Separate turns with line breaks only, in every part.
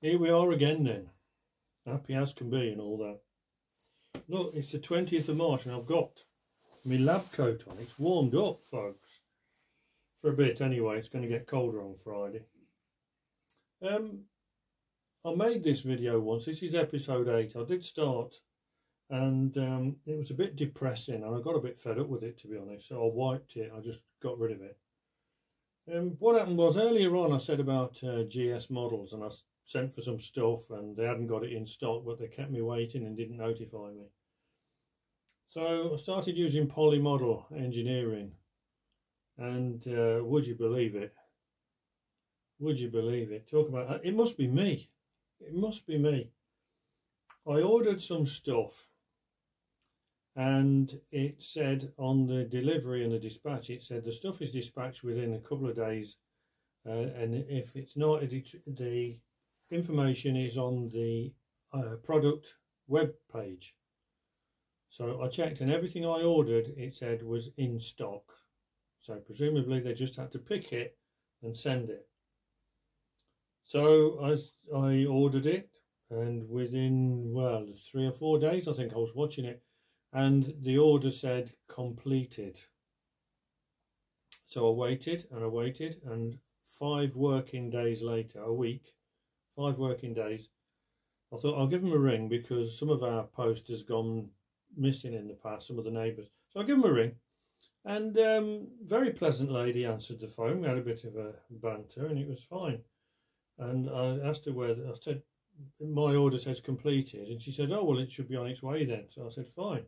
Here we are again then. Happy as can be and all that. Look, it's the 20th of March and I've got my lab coat on. It's warmed up, folks. For a bit anyway. It's going to get colder on Friday. I made this video once. This is episode 8. I did start and it was a bit depressing and I got a bit fed up with it, to be honest. So I wiped it. I just got rid of it. What happened was, earlier on I said about GS models, and I sent for some stuff and they hadn't got it in stock, but they kept me waiting and didn't notify me. So I started using Polymodel Engineering, and would you believe it? Would you believe it? Talk about it, must be me. It must be me. I ordered some stuff and it said on the delivery and the dispatch, it said the stuff is dispatched within a couple of days, and if it's not, the information is on the product web page. So I checked and everything I ordered, it said, was in stock. So presumably they just had to pick it and send it. So I ordered it, and within, well, 3 or 4 days, I think I was watching it, and the order said completed. So I waited and I waited, and 5 working days later, a week, 5 working days, I thought I'll give them a ring because some of our post has gone missing in the past, some of the neighbours. So I give them a ring, and very pleasant lady answered the phone. We had a bit of a banter and it was fine. And I asked her where, I said, my order says completed, and she said, oh, well, it should be on its way then. So I said, fine.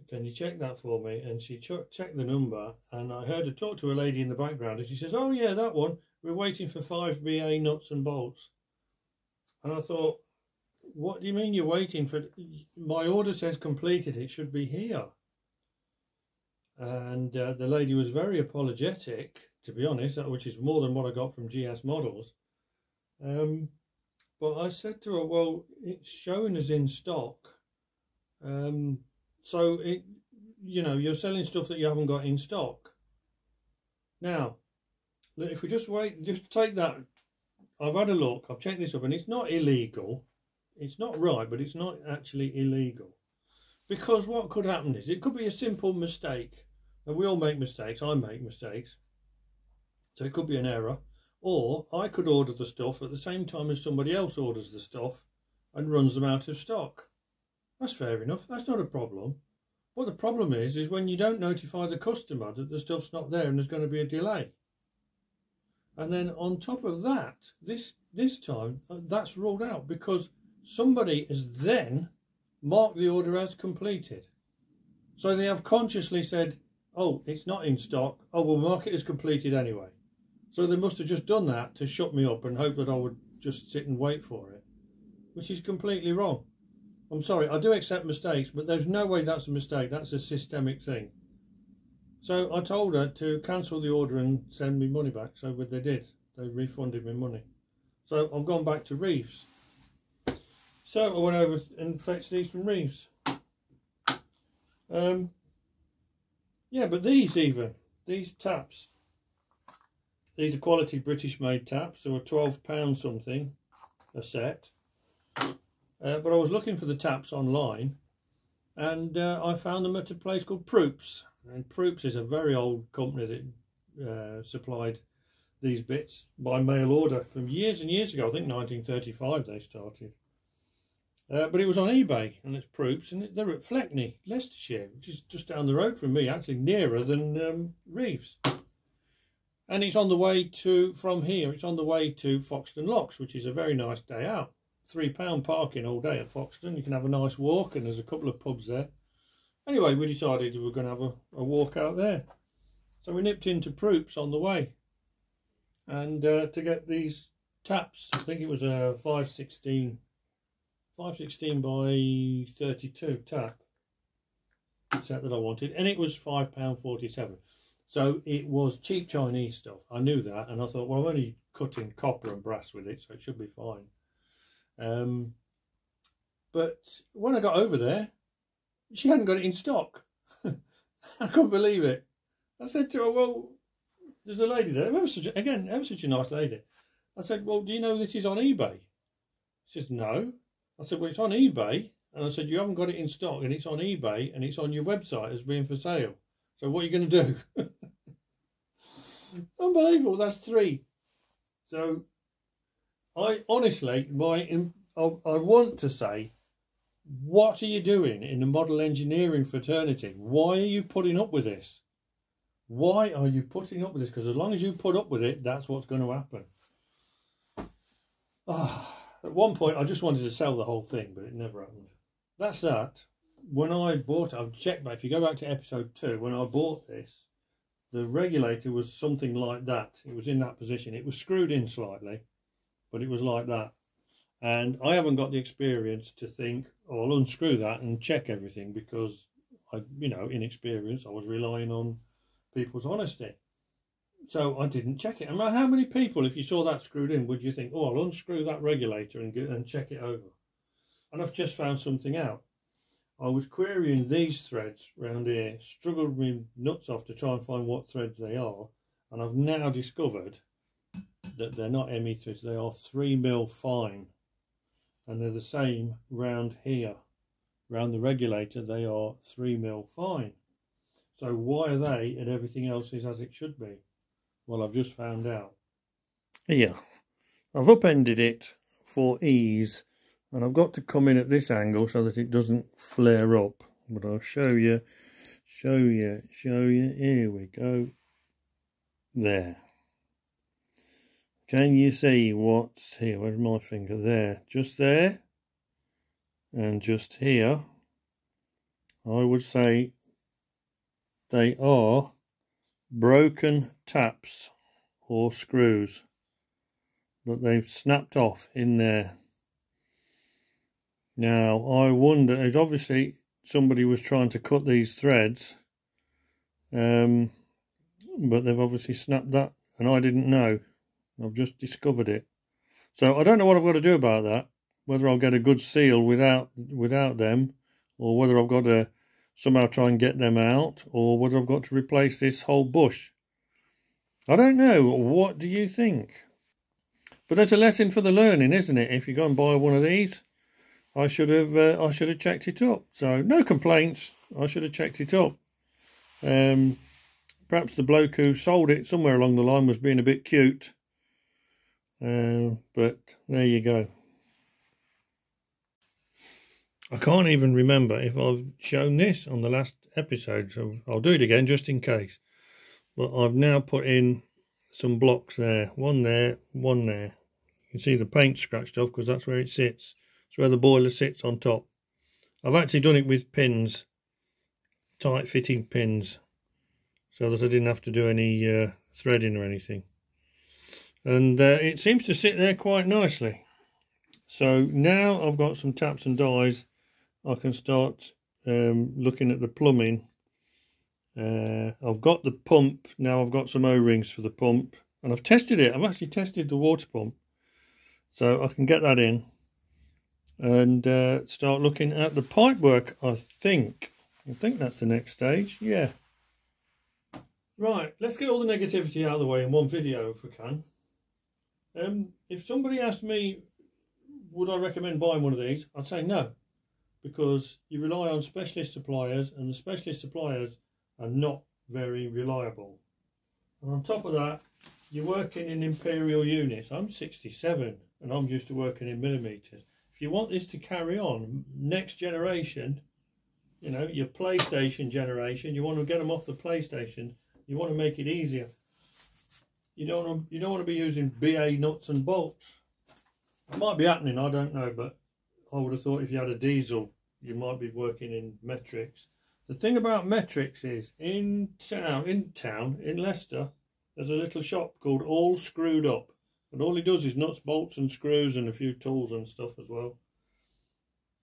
Can you check that for me? And she checked the number, and I heard her talk to a lady in the background, and she says, oh yeah, that one, we're waiting for 5 BA nuts and bolts. And I thought, what do you mean you're waiting for? My order says completed, it should be here. And the lady was very apologetic, to be honest, which is more than what I got from GS Models. But I said to her, well, it's showing as in stock. So, you know, you're selling stuff that you haven't got in stock. Now, if we just wait, just take that. I've had a look, I've checked this up, and it's not illegal. It's not right, but it's not actually illegal. Because what could happen is, it could be a simple mistake. And we all make mistakes, I make mistakes. So it could be an error. Or I could order the stuff at the same time as somebody else orders the stuff and runs them out of stock. That's fair enough. That's not a problem. What the problem is when you don't notify the customer that the stuff's not there and there's going to be a delay. And then on top of that, this time, that's ruled out because somebody has then marked the order as completed. So they have consciously said, oh, it's not in stock. Oh, we'll mark it as completed anyway. So they must have just done that to shut me up and hope that I would just sit and wait for it, which is completely wrong. I'm sorry, I do accept mistakes, but there's no way that's a mistake. That's a systemic thing. So I told her to cancel the order and send me money back. So they did. They refunded me money. So I've gone back to Reeves. So I went over and fetched these from Reeves. Yeah, but these taps. These are quality British made taps. They were £12 something a set. But I was looking for the taps online, and I found them at a place called Proops. And Proops is a very old company that supplied these bits by mail order from years and years ago. I think 1935 they started. But it was on eBay, and it's Proops, and they're at Fleckney, Leicestershire, which is just down the road from me, actually nearer than Reeves. And it's on the way to, from here, it's on the way to Foxton Locks, which is a very nice day out. £3 parking all day at Foxton. You can have a nice walk, and there's a couple of pubs there. Anyway, we decided we were going to have a walk out there. So we nipped into Proops on the way. And to get these taps, I think it was a 516 by 32 tap set that I wanted. And it was £5.47. So it was cheap Chinese stuff. I knew that, and I thought, well, I'm only cutting copper and brass with it, so it should be fine. But when I got over there, she hadn't got it in stock. I couldn't believe it. I said to her, well, there's a lady there, ever such a nice lady. I said, well, do you know this is on eBay? He says, no. I said, well, it's on eBay. And I said, you haven't got it in stock, and it's on eBay, and it's on your website as being for sale. So what are you going to do? Unbelievable, that's 3. So I honestly, I want to say, what are you doing in the model engineering fraternity? Why are you putting up with this? Why are you putting up with this? Because as long as you put up with it, that's what's going to happen. At one point, I just wanted to sell the whole thing, but it never happened. That's that. When I bought it, I've checked back. If you go back to episode 2, when I bought this, the regulator was something like that. It was in that position. It was screwed in slightly, but it was like that. And I haven't got the experience to think, oh, I'll unscrew that and check everything, because I, inexperienced, I was relying on people's honesty. So I didn't check it. And how many people, if you saw that screwed in, would you think, oh, I'll unscrew that regulator and check it over? And I've just found something out. I was querying these threads around here, struggled my nuts off to try and find what threads they are, and I've now discovered that they're not ME threads, they are 3mm fine. And they're the same round here. Round the regulator, they are 3mm fine. So why are they and everything else is as it should be? Well, I've just found out. Here, I've upended it for ease, and I've got to come in at this angle so that it doesn't flare up. But I'll show you. Here we go. There. Can you see what's here? Where's my finger? There. Just there. And just here. I would say they are broken taps or screws. But they've snapped off in there. Now, I wonder, it's obviously somebody was trying to cut these threads. But they've obviously snapped that, and I didn't know. I've just discovered it. So I don't know what I've got to do about that. Whether I'll get a good seal without them, or whether I've got to somehow try and get them out, or whether I've got to replace this whole bush. I don't know. What do you think? But there's a lesson for the learning, isn't it? If you go and buy one of these, I should have checked it up. So no complaints. I should have checked it up. Perhaps the bloke who sold it somewhere along the line was being a bit cute. But there you go. I can't even remember if I've shown this on the last episode, so I'll do it again just in case. But I've now put in some blocks there. One there, one there. You can see the paint scratched off because that's where it sits. It's where the boiler sits on top. I've actually done it with pins, tight fitting pins, so that I didn't have to do any threading or anything. And it seems to sit there quite nicely. So now I've got some taps and dies, I can start looking at the plumbing. I've got the pump, now I've got some O-rings for the pump, and I've tested it. I've actually tested the water pump, so I can get that in and start looking at the pipe work. I think that's the next stage. Yeah. Right, let's get all the negativity out of the way in one video if we can. If somebody asked me, would I recommend buying one of these? I'd say no, because you rely on specialist suppliers, and the specialist suppliers are not very reliable. And on top of that, you're working in imperial units. I'm 67 and I'm used to working in millimeters. If you want this to carry on, next generation, your PlayStation generation, you want to get them off the PlayStation, you want to make it easier. You don't want to be using BA nuts and bolts. It might be happening, I don't know, but I would have thought if you had a diesel, you might be working in metrics. The thing about metrics is, in Leicester, there's a little shop called All Screwed Up, and all he does is nuts, bolts and screws and a few tools and stuff as well.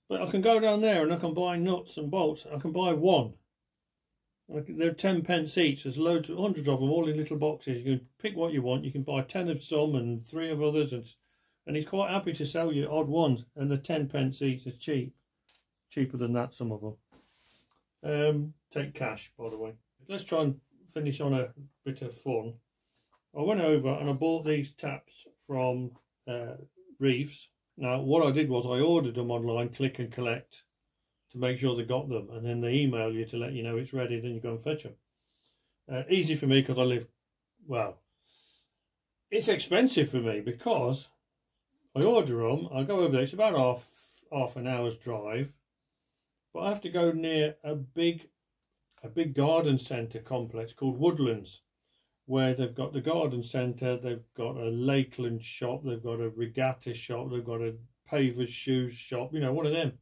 But I can go down there and I can buy nuts and bolts. I can buy one. They're 10 pence each. There's loads, hundreds of them, all in little boxes. You can pick what you want. You can buy 10 of some and 3 of others, and he's quite happy to sell you odd ones. And they're 10 pence each. It's cheap, cheaper than that, some of them. Take cash, by the way. Let's try and finish on a bit of fun. I went over and I bought these taps from Reeves. Now, what I did was I ordered them online, click and collect, to make sure they got them, and then they email you to let you know it's ready, then you go and fetch them. Easy for me because I live, well, it's expensive for me because I order them, I go over there, it's about half an hour's drive, but I have to go near a big garden centre complex called Woodlands, where they've got the garden centre, they've got a Lakeland shop, they've got a regatta shop, they've got a paver's shoes shop, you know, one of them.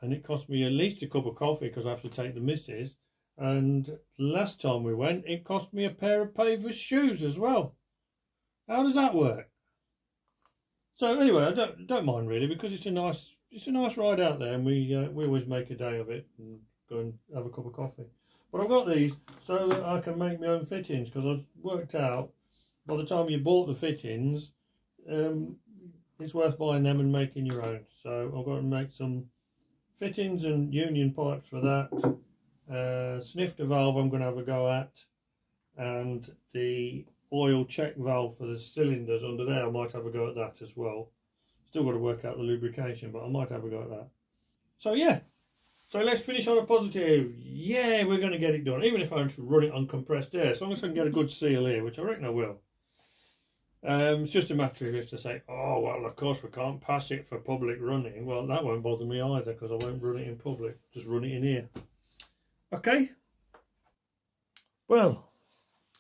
And it cost me at least a cup of coffee because I have to take the missus. And last time we went, it cost me a pair of paver's shoes as well. How does that work? So anyway, I don't mind really, because it's a nice ride out there, and we always make a day of it and go and have a cup of coffee. But I've got these so that I can make my own fittings, because I've worked out by the time you bought the fittings, it's worth buying them and making your own. So I've got to make some fittings and union pipes for that. Snifter valve I'm going to have a go at, and the oil check valve for the cylinders under there, I might have a go at that as well. Still got to work out the lubrication, but I might have a go at that. So yeah, so let's finish on a positive. Yeah, we're going to get it done, even if I have to run it on compressed air, as long as I can get a good seal here, which I reckon I will. It's just a matter of if they say, oh well, of course we can't pass it for public running. Well, that won't bother me either, because I won't run it in public, just run it in here. Okay. Well,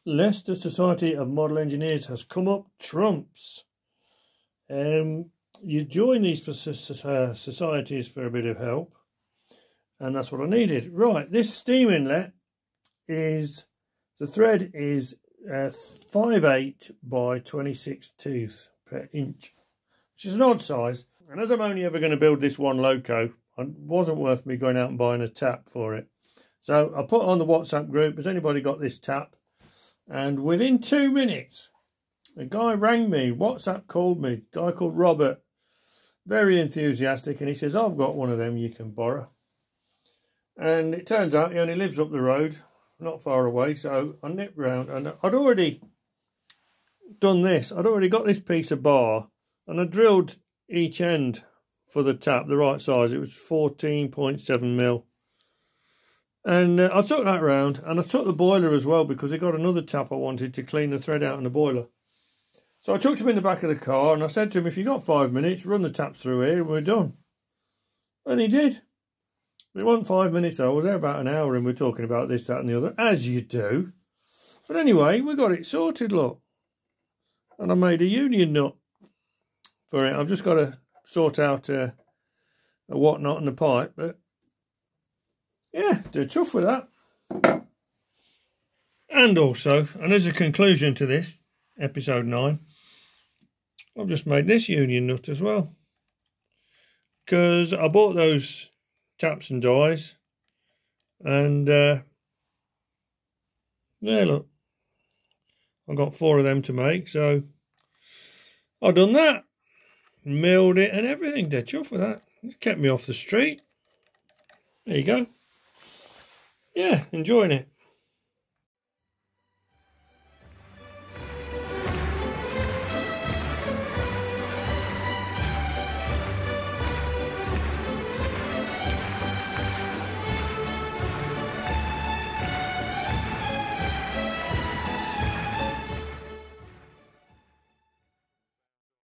Leicester Society of Model Engineers has come up trumps. You join these societies for a bit of help, and that's what I needed. Right, this steam inlet is, the thread is 5/8 by 26 tooth per inch, which is an odd size. And as I'm only ever going to build this one loco, it wasn't worth me going out and buying a tap for it. So I put on the WhatsApp group, has anybody got this tap? And within 2 minutes, a guy rang me, WhatsApp called me, a guy called Robert, very enthusiastic, and he says, I've got one of them you can borrow. And it turns out he only lives up the road, not far away, so I nipped round, and I'd already done this. I'd already got this piece of bar, and I drilled each end for the tap, the right size. It was 14.7 mil. And I took that round, and I took the boiler as well, because I got another tap I wanted to clean the thread out in the boiler. So I chucked him in the back of the car, and I said to him, if you've got 5 minutes, run the taps through here and we're done. And he did. It wasn't 5 minutes though, I was there about an hour, and we're talking about this, that and the other, as you do. But anyway, we got it sorted, look. And I made a union nut for it. I've just got to sort out a whatnot and the pipe, but yeah, they're tough with that. And also, and as a conclusion to this, episode 9, I've just made this union nut as well. Because I bought those taps and dies, and yeah, look, I've got 4 of them to make, so I've done that. Milled it and everything, dead chuff with that. It kept me off the street. There you go. Yeah, enjoying it.